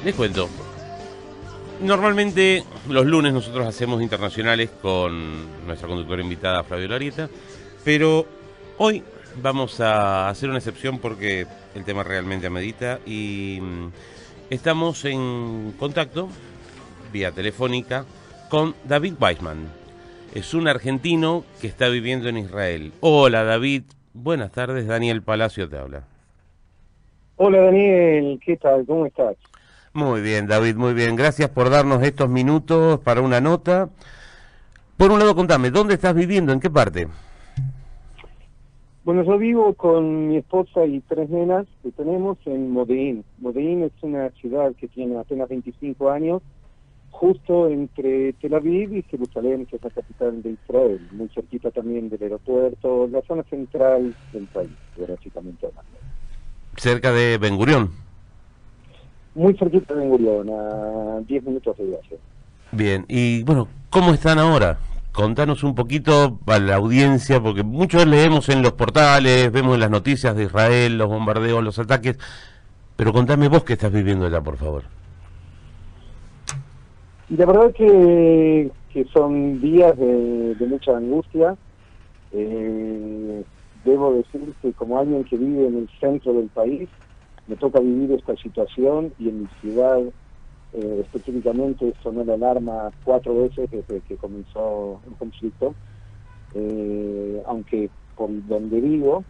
Les cuento. Normalmente los lunes nosotros hacemos internacionales con nuestra conductora invitada Flavio Larieta, pero hoy vamos a hacer una excepción porque el tema realmente amerita y estamos en contacto vía telefónica con David Weissman. Es un argentino que está viviendo en Israel. Hola David, buenas tardes, Daniel Palacio te habla. Hola Daniel, ¿qué tal? ¿Cómo estás? Muy bien, David, muy bien. Gracias por darnos estos minutos para una nota. Por un lado, contame, ¿dónde estás viviendo? ¿En qué parte? Bueno, yo vivo con mi esposa y tres nenas que tenemos en Modeín. Modeín es una ciudad que tiene apenas 25 años, justo entre Tel Aviv y Jerusalén, que es la capital de Israel, muy cerquita también del aeropuerto, la zona central del país, geográficamente hablando. Cerca de Ben Gurión. Muy cerquita de Ben Gurión, a 10 minutos de viaje. Bien, y bueno, ¿cómo están ahora? Contanos un poquito a la audiencia, porque muchos leemos en los portales, vemos en las noticias de Israel, los bombardeos, los ataques, pero contame vos qué estás viviendo allá, por favor. Y la verdad que son días de mucha angustia. Eh, Debo decir que como alguien que vive en el centro del país, me toca vivir esta situación y en mi ciudad específicamente sonó la alarma 4 veces desde que comenzó el conflicto, aunque por donde vivo,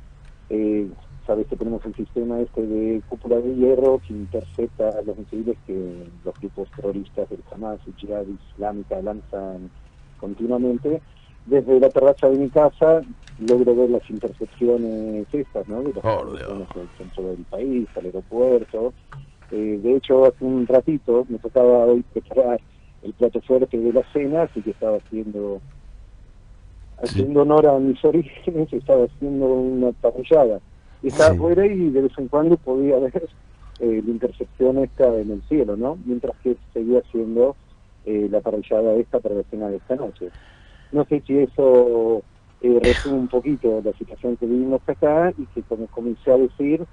eh, sabes que tenemos el sistema este de cúpula de hierro que intercepta los misiles que los grupos terroristas del Hamas y Jihad Islámica lanzan continuamente. Desde la terraza de mi casa logro ver las intercepciones estas, ¿no? De las Por Dios. poblaciones del centro del país, al aeropuerto. De hecho, hace un ratito me tocaba hoy preparar el plato fuerte de la cena, así que estaba Sí, haciendo honor a mis orígenes, estaba haciendo una parrillada. Estaba sí. afuera y de vez en cuando podía ver la intercepción esta en el cielo, ¿no? Mientras que seguía haciendo la parrillada esta para la cena de esta noche. No sé si eso resume un poquito la situación que vivimos acá y que, como comencé a decir,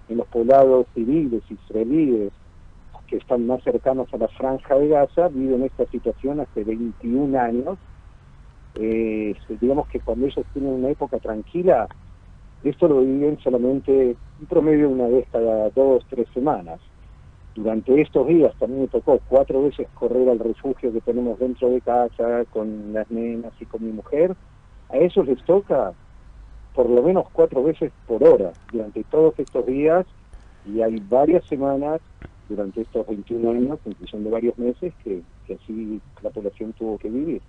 en los poblados civiles israelíes que están más cercanos a la franja de Gaza viven esta situación hace 21 años. Digamos que cuando ellos tienen una época tranquila, esto lo viven solamente un promedio una vez cada 2, 3 semanas. Durante estos días también me tocó 4 veces correr al refugio que tenemos dentro de casa con las nenas y con mi mujer. A ellos les toca por lo menos 4 veces por hora durante todos estos días, y hay varias semanas durante estos 21 años, incluyendo varios meses, que así la población tuvo que vivir.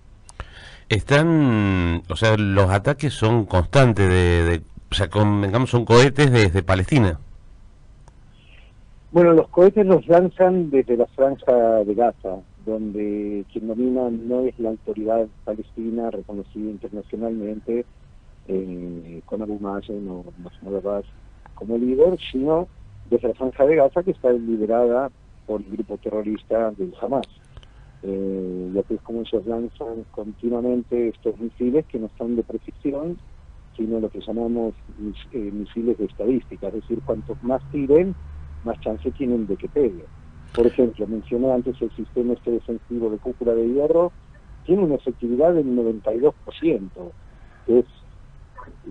Están, o sea, los ataques son constantes o sea, digamos, son cohetes desde Palestina. Bueno, los cohetes los lanzan desde la franja de Gaza, donde quien domina no es la autoridad palestina reconocida internacionalmente, con Abu Mazen o Mahmoud Abbas como líder, sino desde la franja de Gaza, que está liderada por el grupo terrorista del Hamas. Ya que es como ellos lanzan continuamente estos misiles que no son de precisión, sino lo que llamamos misiles de estadística, es decir, cuantos más tiren, más chance tienen de que pegue. Por ejemplo, mencioné antes el sistema este defensivo de cúpula de hierro, tiene una efectividad del 92%, que es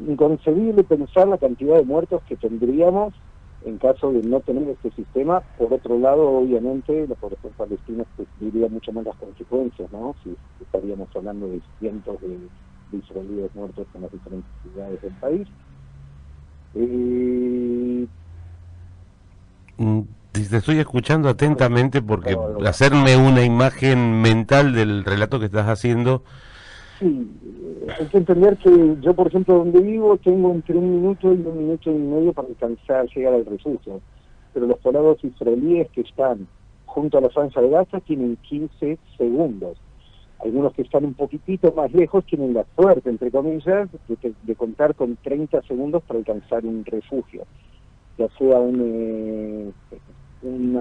inconcebible pensar la cantidad de muertos que tendríamos en caso de no tener este sistema. Por otro lado, obviamente, la población palestina sufriría mucho más las consecuencias, ¿no? Si estaríamos hablando de cientos de israelíes muertos en las diferentes ciudades del país. Eh, Mm, Te estoy escuchando atentamente porque algo más. hacerme una imagen mental del relato que estás haciendo. Sí, hay que entender que yo, por ejemplo, donde vivo, tengo entre 1 minuto y 1 minuto y medio para alcanzar, llegar al refugio. Pero los poblados israelíes que están junto a la franja de Gaza tienen 15 segundos. Algunos que están un poquitito más lejos tienen la suerte, entre comillas, de contar con 30 segundos para alcanzar un refugio, ya sea una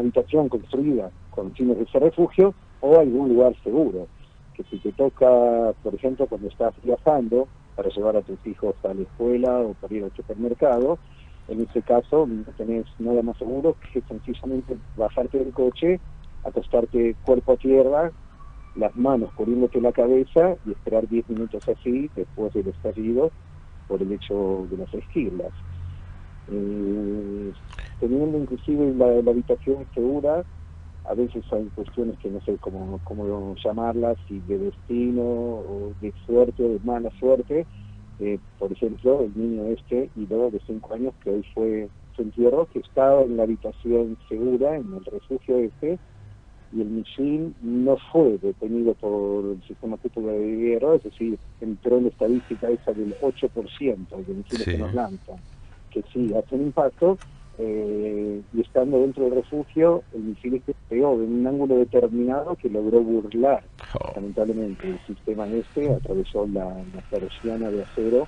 habitación construida con fines de ese refugio o algún lugar seguro. Que si te toca, por ejemplo, cuando estás viajando para llevar a tus hijos a la escuela o para ir al supermercado, En ese caso no tenés nada más seguro que sencillamente bajarte del coche, acostarte cuerpo a tierra, las manos cubriéndote la cabeza y esperar 10 minutos así después del estallido por el hecho de las esquirlas. Teniendo inclusive la habitación segura, a veces hay cuestiones que no sé cómo llamarlas, si de destino o de suerte o de mala suerte. Por ejemplo, el niño Ido, de 5 años, que hoy fue su entierro, que estaba en la habitación segura, en el refugio y el misil no fue detenido por el sistema cúpula de hierro, es decir, entró en la estadística esa del 8% de misiles que nos lanzan, que sí hacen impacto, y estando dentro del refugio, el misil pegó en un ángulo determinado que logró burlar, lamentablemente, el sistema atravesó la persiana de acero,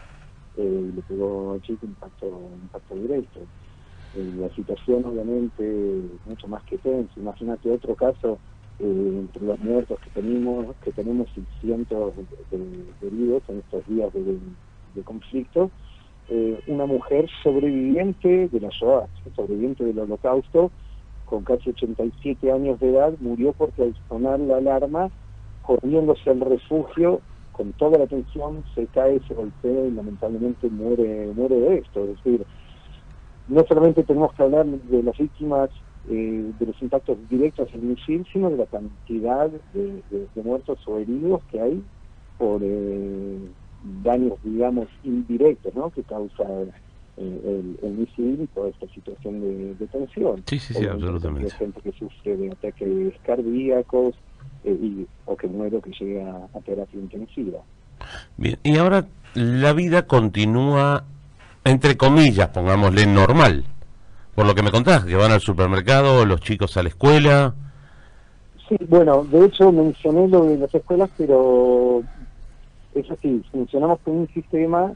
y le pegó al chico impacto directo. La situación obviamente mucho más que tensa. Imagínate otro caso, entre los muertos que tenemos y cientos de heridos en estos días de conflicto, una mujer sobreviviente de la Shoah, sobreviviente del Holocausto, con casi 87 años de edad, murió porque al sonar la alarma, corriéndose al refugio, con toda la tensión, se cae, se golpea y lamentablemente muere de esto. Es decir, no solamente tenemos que hablar de las víctimas, de los impactos directos del misil, sino de la cantidad de muertos o heridos que hay por daños, digamos, indirectos, ¿no?, que causa el misil y toda esta situación de tensión. Sí, absolutamente. Hay gente que sufre de ataques cardíacos o que muere, que llega a terapia intensiva. Bien, y ahora la vida continúa, entre comillas, pongámosle, normal. Por lo que me contás, que van al supermercado, los chicos a la escuela. Sí, bueno, de hecho mencioné lo de las escuelas, pero es así, funcionamos con un sistema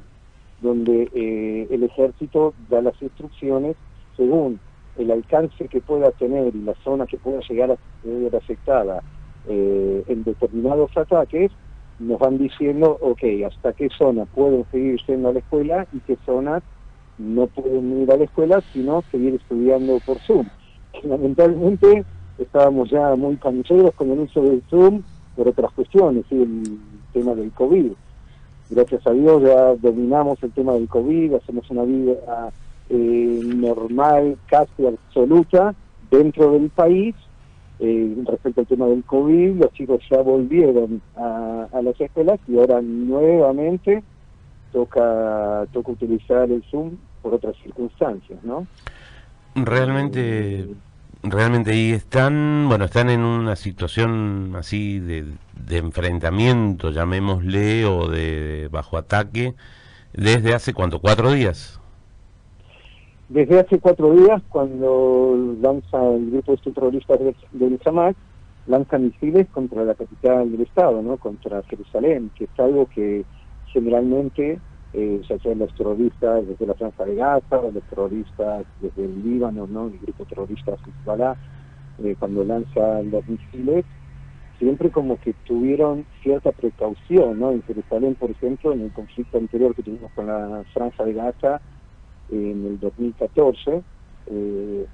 donde el ejército da las instrucciones según el alcance que pueda tener y la zona que pueda llegar a ser afectada en determinados ataques. Nos van diciendo, ok, hasta qué zona pueden seguir yendo a la escuela y qué zonas no pueden ir a la escuela, sino seguir estudiando por Zoom. Lamentablemente estábamos ya muy cancheros con el uso del Zoom por otras cuestiones, ¿sí? El tema del COVID. Gracias a Dios ya dominamos el tema del COVID, hacemos una vida normal, casi absoluta, dentro del país. Respecto al tema del COVID, los chicos ya volvieron a las escuelas y ahora nuevamente toca utilizar el Zoom por otras circunstancias, ¿no? Realmente ahí están en una situación así de enfrentamiento, llamémosle, o de bajo ataque, desde hace, ¿cuánto? 4 días. Desde hace 4 días, cuando lanza el grupo terrorista del Hamas, lanza misiles contra la capital del Estado, ¿no?, contra Jerusalén, que es algo que generalmente, ya sean los terroristas desde la Franja de Gaza, o los terroristas desde el Líbano, ¿no?, el grupo terrorista Hezbollah, cuando lanza los misiles, siempre como que tuvieron cierta precaución, ¿no? En Jerusalén, por ejemplo, en el conflicto anterior que tuvimos con la Franja de Gaza, en el 2014,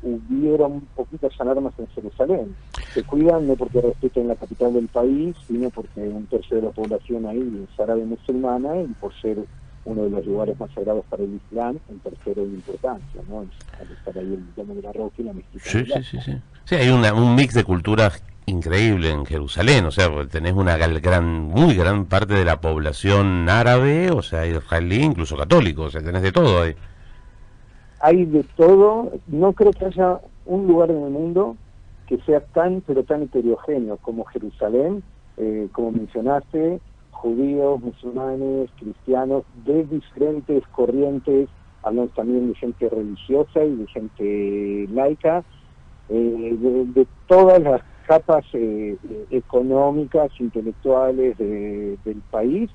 hubieron poquitas alarmas en Jerusalén. Se cuidan no porque respeten la capital del país, sino porque un tercio de la población ahí es árabe musulmana y por ser uno de los lugares más sagrados para el Islam, en tercero de importancia, ¿no? Al estar ahí el Domo de la Roca y la mezquita. Sí, hay un mix de culturas increíble en Jerusalén, o sea, tenés una muy gran parte de la población árabe, o sea, israelí, incluso católico, o sea, tenés de todo ahí. Hay de todo. No creo que haya un lugar en el mundo que sea tan heterogéneo como Jerusalén, como mencionaste, judíos, musulmanes, cristianos, de diferentes corrientes, hablamos también de gente religiosa y de gente laica, de todas las capas económicas, intelectuales del país,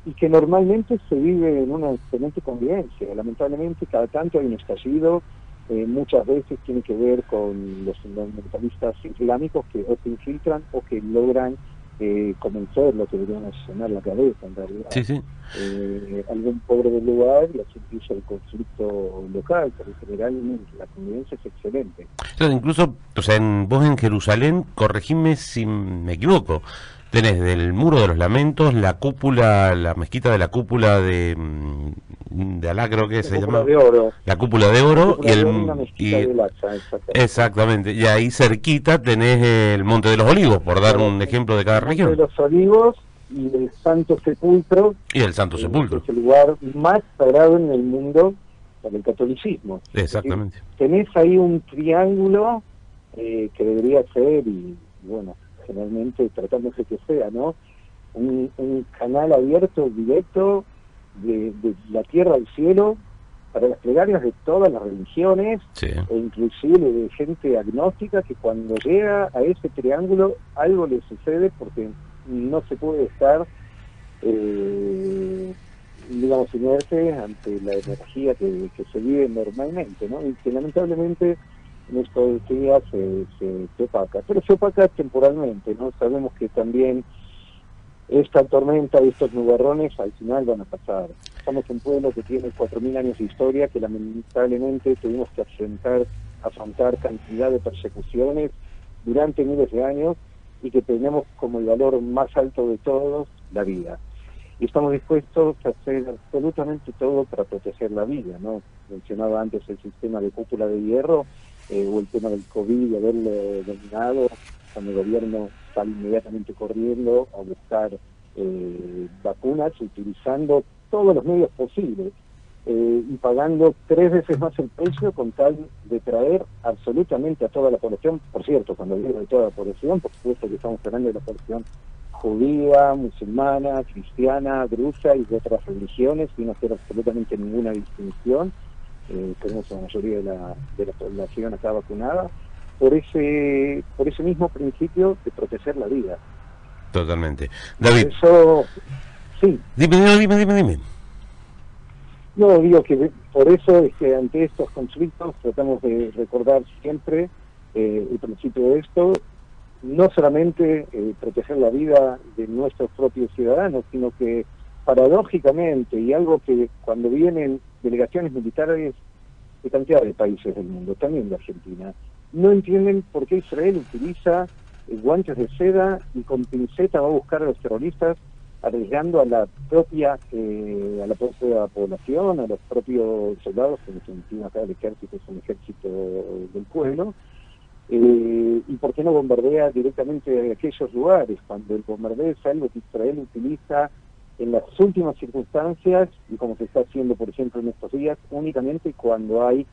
y que normalmente se vive en una excelente convivencia. Lamentablemente cada tanto hay un estallido, muchas veces tiene que ver con los fundamentalistas islámicos que o se infiltran o que logran convencerlo, que deberíamos llenar la cabeza en realidad. Sí, sí. Algún pobre del lugar y así empieza el conflicto local, pero en general la convivencia es excelente. Claro, incluso, o sea, vos en Jerusalén, corregime si me equivoco, tenés del Muro de los Lamentos, la cúpula, la mezquita de la cúpula de Alá, creo que La se cúpula llama, de oro, la cúpula de la oro, cúpula de oro y una mezquita y del Aqsa, exactamente. exactamente, y ahí cerquita tenés el Monte de los Olivos, por dar Claro, un ejemplo de cada el Monte de región, los Olivos y el Santo Sepulcro, y el Santo que Sepulcro, es el lugar más sagrado en el mundo para el catolicismo. Es decir, exactamente. tenés ahí un triángulo que debería ser, y bueno, generalmente tratándose que sea, ¿no? Un canal abierto, directo, de la tierra al cielo, para las plegarias de todas las religiones, Sí. e inclusive de gente agnóstica que cuando llega a ese triángulo algo le sucede porque no se puede estar, digamos, inerte ante la energía que se vive normalmente, ¿no? Y que lamentablemente en estos días se opaca, pero se opaca temporalmente, ¿no? Sabemos que también esta tormenta y estos nubarrones al final van a pasar. Somos un pueblo que tiene 4.000 años de historia, que lamentablemente tuvimos que afrontar cantidad de persecuciones durante miles de años, y que tenemos como el valor más alto de todos la vida. Y estamos dispuestos a hacer absolutamente todo para proteger la vida, ¿no? Mencionaba antes el sistema de cúpula de hierro, o el tema del COVID y haberlo dominado, cuando el gobierno sale inmediatamente corriendo a buscar vacunas, utilizando todos los medios posibles, y pagando 3 veces más el precio con tal de traer absolutamente a toda la población. Por cierto, cuando digo de toda la población, por supuesto que estamos hablando de la población judía, musulmana, cristiana, drusa y de otras religiones, sin hacer absolutamente ninguna distinción. Tenemos la mayoría de la población acá vacunada, por ese mismo principio de proteger la vida. Totalmente. David. Eso, sí. Dime. No, digo que por eso es que ante estos conflictos tratamos de recordar siempre el principio de esto, no solamente proteger la vida de nuestros propios ciudadanos, sino que paradójicamente, y algo que cuando vienen delegaciones militares de cantidad de países del mundo, también de Argentina, no entienden por qué Israel utiliza guantes de seda y con pinceta va a buscar a los terroristas, arriesgando a la propia población, a los propios soldados, que en definitiva acá el ejército es un ejército del pueblo. Y por qué no bombardea directamente aquellos lugares, cuando el bombardeo es algo que Israel utiliza en las últimas circunstancias, y como se está haciendo por ejemplo en estos días, únicamente cuando hay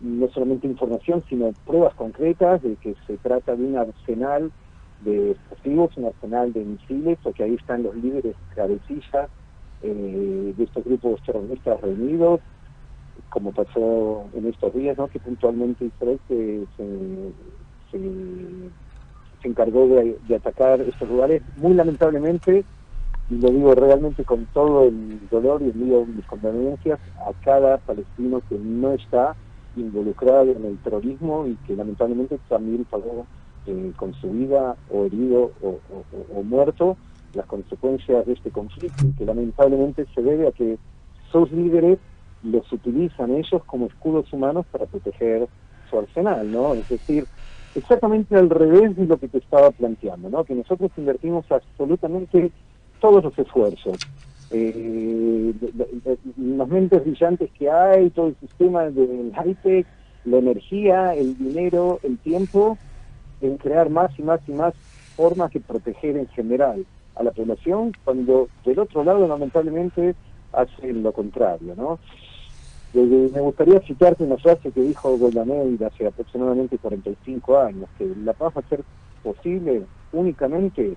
no solamente información sino pruebas concretas de que se trata de un arsenal de explosivos, un arsenal de misiles, o que ahí están los líderes cabecillas de estos grupos terroristas reunidos, como pasó en estos días, ¿no? Que puntualmente Israel se encargó de atacar estos lugares, muy lamentablemente, y lo digo realmente con todo el dolor, y envío mis condolencias a cada palestino que no está involucrado en el terrorismo y que lamentablemente también pagó con su vida, o herido o muerto, las consecuencias de este conflicto, que lamentablemente se debe a que sus líderes los utilizan ellos como escudos humanos para proteger su arsenal, ¿no? Es decir, exactamente al revés de lo que te estaba planteando, ¿no? Que nosotros invertimos absolutamente todos los esfuerzos, las mentes brillantes que hay, todo el sistema del high-tech, la energía, el dinero, el tiempo, en crear más y más y más formas de proteger en general a la población, cuando del otro lado lamentablemente hacen lo contrario, ¿no? Me gustaría citarte una frase que dijo Golda Meir hace aproximadamente 45 años, que la paz va a ser posible únicamente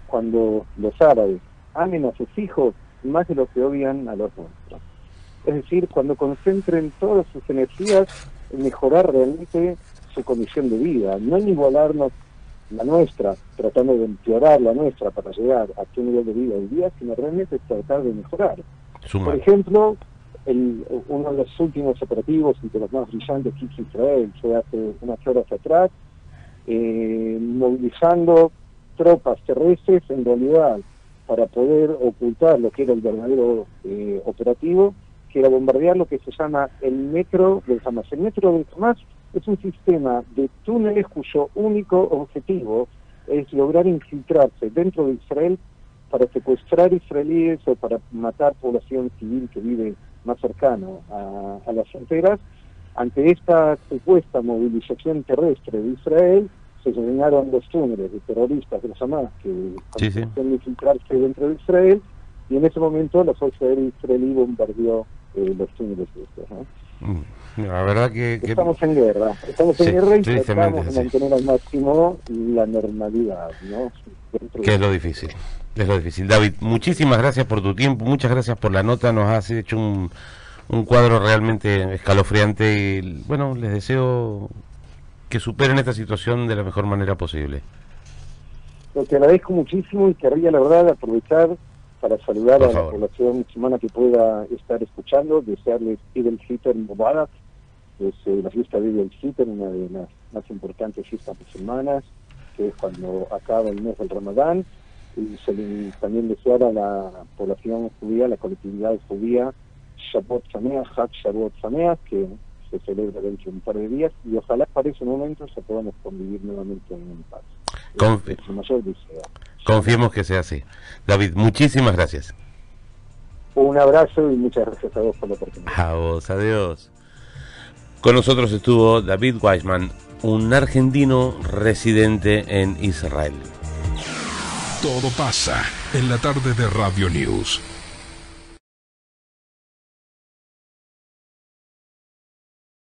cuando los árabes amen a sus hijos más de lo que odian a los nuestros. Es decir, cuando concentren todas sus energías en mejorar realmente su condición de vida, no en igualarnos la nuestra, tratando de empeorar la nuestra para llegar a qué nivel de vida hoy día, sino realmente tratar de mejorar. Por ejemplo, uno de los últimos operativos y de los más brillantes que hizo Israel fue hace unas horas atrás, movilizando tropas terrestres, en realidad, para poder ocultar lo que era el verdadero operativo, que era bombardear lo que se llama el metro del Hamas. El metro del Hamas es un sistema de túneles cuyo único objetivo es lograr infiltrarse dentro de Israel para secuestrar israelíes o para matar población civil que vive más cercano a las fronteras. Ante esta supuesta movilización terrestre de Israel, se llenaron los túneles de terroristas de los Hamas que comenzaron a infiltrarse dentro de Israel, y en ese momento la Fuerza Aérea israelí bombardeó los túneles de estos, ¿no? La verdad que estamos en guerra, y tratamos de mantener al máximo la normalidad, ¿no? Que es lo difícil, David, muchísimas gracias por tu tiempo, muchas gracias por la nota, nos has hecho un cuadro realmente escalofriante y bueno, les deseo que superen esta situación de la mejor manera posible. Lo que agradezco muchísimo y querría la verdad aprovechar para saludar a la población musulmana que pueda estar escuchando, desearles Eid al-Fitr Mubarak, es la fiesta de Eid al-Fitr, una de las más importantes fiestas musulmanas, que es cuando acaba el mes del Ramadán, y también desear a la población judía, la colectividad judía, Shabbat Sameach, Hag Shabbat Sameach, que se celebra dentro de un par de días, y ojalá para ese momento ya podamos convivir nuevamente en paz. Es el mayor deseo. Confiemos que sea así. David, muchísimas gracias. Un abrazo y muchas gracias a vos por la oportunidad. A vos, adiós. Con nosotros estuvo David Weissman, un argentino residente en Israel. Todo pasa en la tarde de Radio News.